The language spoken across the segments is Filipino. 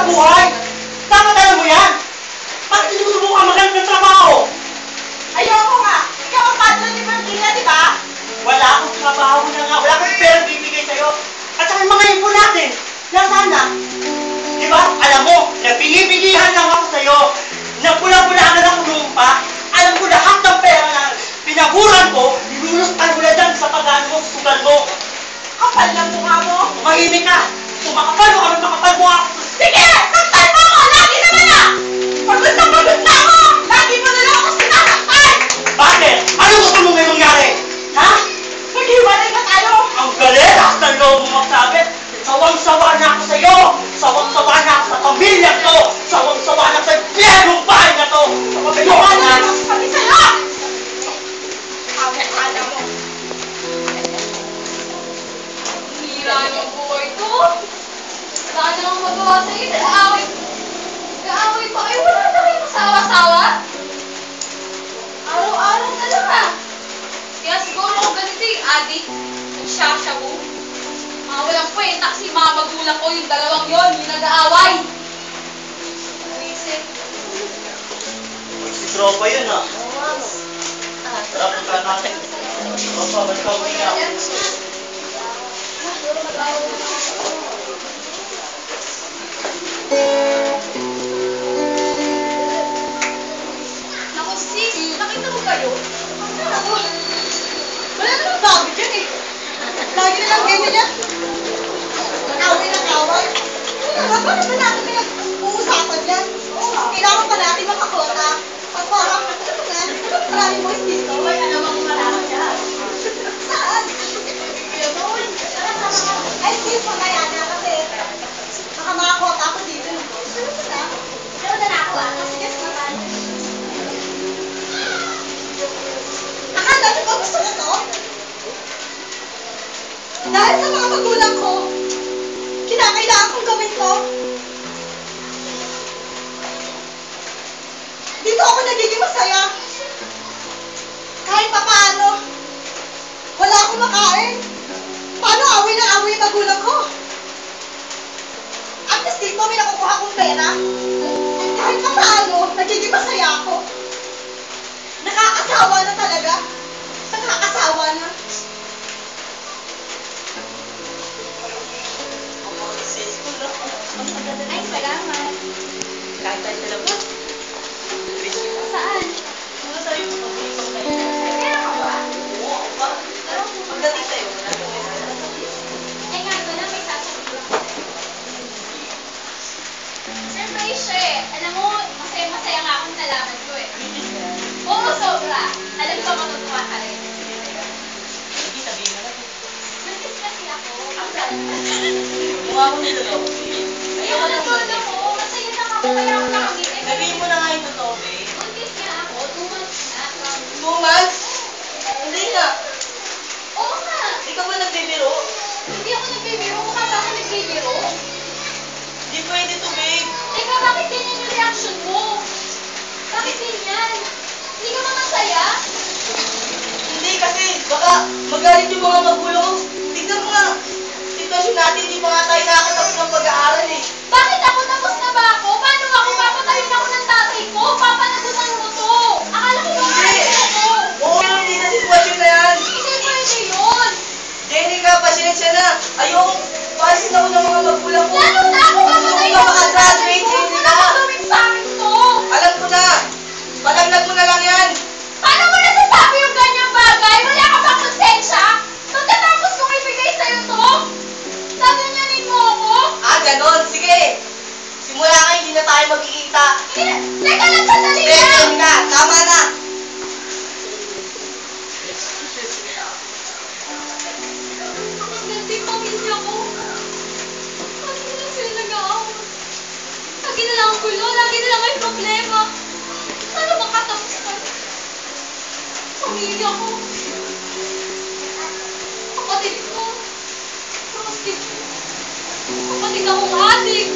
sa buhay. Dapat alam mo yan. Bakit hindi mo subukan maghanap ng trabaho? Ayoko nga. Ikaw ang patron ni Martina, di ba? Wala akong trabaho na nga. Wala akong pera bibigay sa'yo. At saka yung mga info natin. Nasaan na? Di ba? Alam mo, nabinibinihan lang ako sa'yo. Napula-pulahan na ako noon pa. Alam ko lahat ng pera na pinaguran ko, nilulustan ko na dyan sa pagano mo, sugal mo. Kapal ng mukha mo. Mahimik ka. Sumakapal mo kami, makapal mo ako. Sige! Saktan mo ako! Lagi naman ah! Pagod na ako! Lagi mo na lang ako sinasaktan! Bakit? Ano gusto mo ngayong mangyari? Ha? Maghiwalay na tayo! Ang galing! Lahat ng loob mo magsabi. Sawang-sawa na ako sa'yo. Sawang-sawa na ako sa pamilya to. Sawang-sawa na ako sa biyerong bahay na to. Ayoko na! Kami sa'yo! Awet-ala mo. Hira yung buhay ko. Wala na akong magawa sa'yo. Nag-aaway pa kayo. Wala na kayong masawa-sawa. Araw-araw na lang ah. Kaya siguro ako ganito yung adik. Nagsasyabu. Mga walang kwenta kasi mga magulang ko yung dalawang yon, yung nag-aaway. Isip. Si Tropa yun ah. Tara, punta natin. Tropa, ba't ka mo niya? Naku sis, nakita mo kayo? Ako, wala namang bago dyan eh. Lagi na lang ganyan yan. Away ng away. Bakit ba natin pinag-uusapan yan? Kailangan pa natin makakota. Pag parang, ano ba nga? Maraming boys dito. Ay, ano bang malaman niya? Saan? Ay, please, mamaya na kasi baka makakota ako dito ng boys. Ano ba na? Pero na ako ah. Sige, sige. Akala niyo ba gusto ko to? Dahil sa mga magulang ko, kinakailangan kong gawin to. Dito ako nagiging masaya. Kahit pa paano, wala akong makain. Paano away ng away yung magulang ko? At least dito may nakukuha kong pera. Kahit pa paano, nagiging masaya ako. Nakakasawa na talaga. Nakakasawa na. Ay, salamat. Kahit tayo sila mo. Saan? Ano tayo? Meron ka ba? Oo, ako ba? Pagdating sa'yo, Eh nga, ito na may sasabihin ako. Surprise siya eh. Alam mo, masaya-masaya nga akong nalaman ko eh. Oo, sobra. Alam ko matutuwa ka rin. Sige, sabihin mo na. Nagkis kasi ako. Ang ganda. Mukha ko nito to. Ayoko na tulog ko. Masaya na ako kaya ako nakangiti. Sabihin mo na nga yung totoo, babe. Buntis nga ako. 2 months na. 2 months? Hindi nga. Oo nga. Ikaw ba nagbibiro? Hindi ako nagbibiro. Mukha ba ako nagbibiro? Hindi pwede to, babe. Teka, bakit ganyan yung reaction mo? Bakit ganyan? Hindi ka ba masaya? Hindi kasi, baka magalit yung mga magulang ko. Tignan mo nga. Sitwasyon natin, hindi pa nga tayo nakakatapos ng pag-aaral eh. Bakit ako tapos na ba ako? Paano ako? Papatayin ako ng tatay ko? Papanagutan mo to. Akala ko ba Hindi. ako? Oo, hindi na sitwasyon na yan. Hindi pwede yun. Jenica, pasensya na. Ayoko, paalisin ako ng mga magulang ko. Lalo na ako papatayin Gusto ako ko ng tatay makagraduate, ko. Jenica. Wala ka gawin sa akin to. Alam ko na. Palaglag mo na lang yan. Paano mo nasasabi yung ganyang bagay? Wala ka bang konsensya? Pagkatapos kong ibigay sa'yo to, saganyanin mo ako? Ah, ganon. Sige. Simula nga, hindi na tayo magkikita. Teka lang, sandali Sige, lang! Jenica, tama na. Ang ganda yung pamilya ko. Lagi na lang sila nag-aaway. Lagi na lang ang gulo, lagi na lang may problema. Ano ba katapos na? Pamilya ko. Kapatid ko. Prostitute. Kapatid akong adik.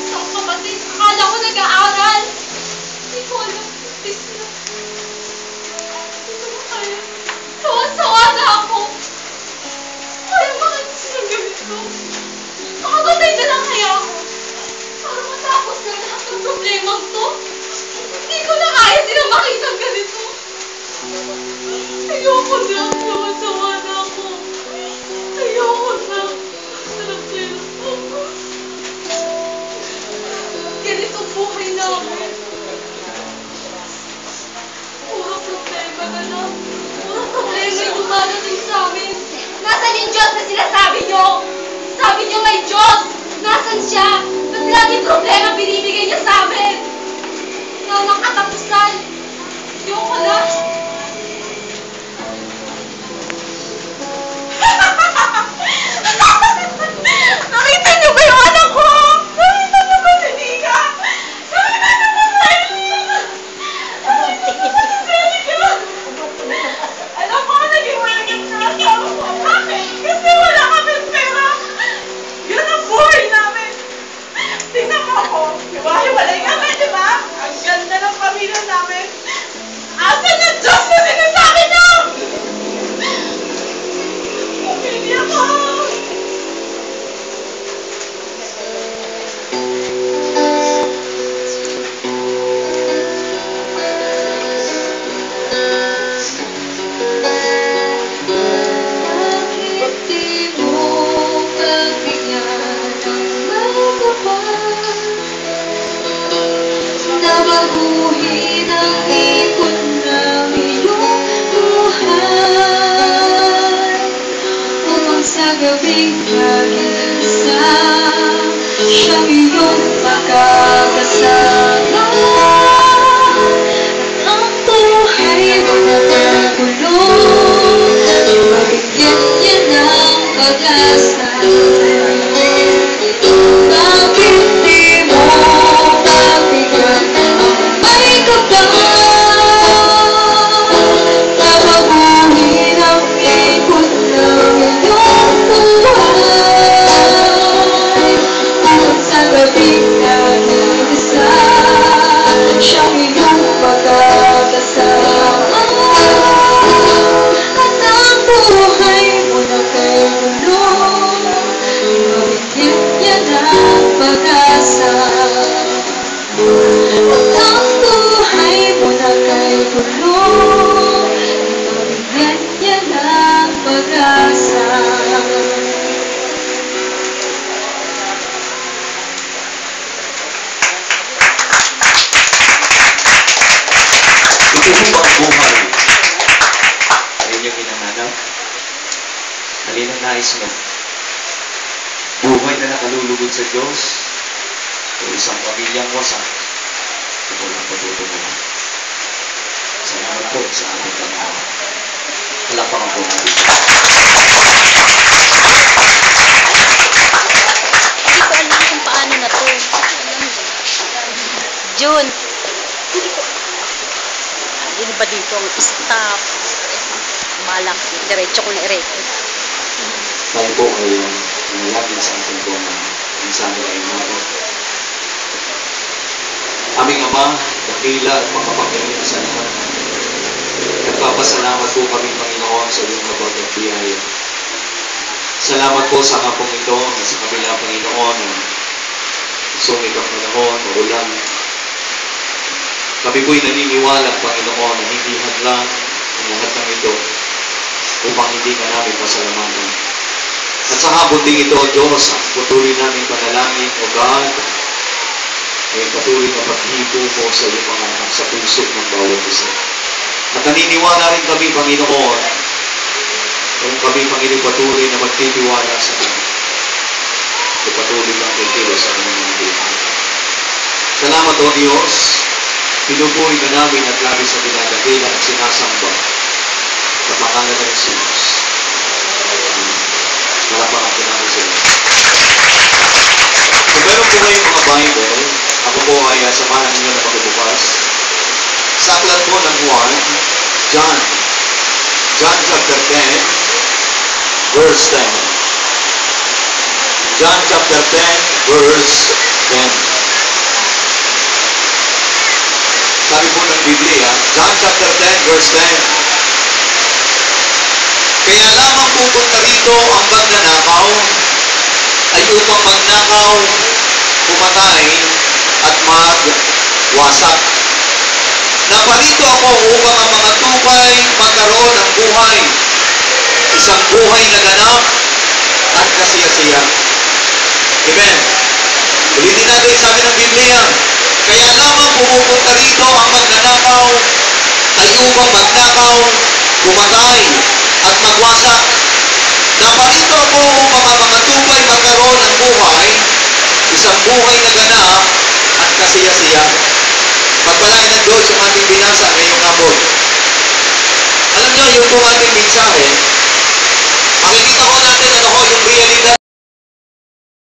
Isang kapatid. Akala ko nag-aaral. Hindi ko alam. Buntis na. Hindi ko na kaya. Sawa-sawa na ako. Kaya bakit silang ganito? Makapatay na lang kaya ako. Para problemang to. Hindi ko na kaya silang makita ganito. Ayoko na. Sawa na ako. Ayoko na. Sarap-sarap ako. Ganitong buhay namin. Puro problema na lang. Puro problema yung dumadating sa amin. Nasaan yung Diyos na sinasabi nyo? Sabi nyo may Diyos! Nasaan siya? Ba't lagi problema binibigay niya sa amin? Walang katapusan. Ayoko na. Nakita niyo ba yung anak ko? Nakita niyo ba si Nika? Nakita niyo ba si Elena? Nakita niyo ba si Selika? Alam mo, naging maligit na asawa ko ang akin kasi wala kami pera. Yun ang buhay namin. Tingnan mo ako. Hiwa-hiwalay kami, di ba? Ang ganda ng pamilya namin. Asan na Diyos na sinasabi niyo? Pamilya ko. Baguhin ang ikot ng iyong buhay upang sa gabing mag-isa siyang iyong makakasama. Ang buhay mo na pagulong mabigyan niya ng pag-asa. Bakit di mo mabigyan may kapal na baguhin ang ikot ng iyong buhay upang sa gabing nag-isa siyang iyong magkakasama. At ang buhay mo na kay gulong mabigyan niya ng pag-asa. Ang buhay mo na kay gulong, mabigyan niya ng pag-asa. Ito po ang buhay na inyong hinahanap. Alin ang nais mo? Buhay na nakalulugod sa Diyos o isang pamilyang wasak? Ito lang patutunguhan. Salamat po sa ating Panginoon. Palakpakan po natin. Hindi ko alam kung paano na to. June. Hindi ba dito ang stop? Malak. Diretso ko na i-record. Tayo po ay nangyayagin sa ating po na minsan ay natin. Aming Ama, dakila at makapangyarihan sa lahat. Nagpapasalamat po kami, Panginoon, sa iyong habag at biyaya. Salamat po sa hapong ito na sa kabila, Panginoon, na sungit ang panahon, maulan. Kami po'y naniniwala, Panginoon, na hindi hadlang ang lahat ng ito upang hindi ka namin pasalamatan. At sa hapon din ito, Diyos, ang patuloy namin panalangin, O God, ay patuloy na paghipo mo sa iyong mga anak sa puso ng bawat isa. At naniniwala rin kami, Panginoon, kung kami, Panginoon, patuloy na magtitiwala sa iyo. At patuloy kang kikilos sa aming mga buhay. Salamat, O Diyos. Pinubuhay ka namin at labis na dinadakila at sinasamba sa pangalan ng Jesus. Malapakan ko namin sa iyo. Kung meron po ngayong mga Bible, ako po ay samahan ninyo na pagbubukas. Sa aklat po ng Juan, John chapter 10, verse 10. John chapter 10, verse 10. Sabi po ng Biblia, John chapter 10, verse 10. Kaya lamang pupunta rito ang magnanakaw ay upang magnakaw, pumatay, at wasak. Naparito ako upang ang mga tupay magkaroon ng buhay, isang buhay na ganap at kasiyasiya. Amen. Ulitin natin, sabi ng Biblia, kaya lamang pumupunta rito ang magnanakaw ay upang magnakaw, pumatay, at magwasak. Naparito ako upang ang mga tupay magkaroon ng buhay, isang buhay na ganap at kasiyasiya. Pagpalain ng Diyos yung ating binasa ngayong hapon. Alam niyo, yung ating mensahe, makikita ko natin ano ko yung realidad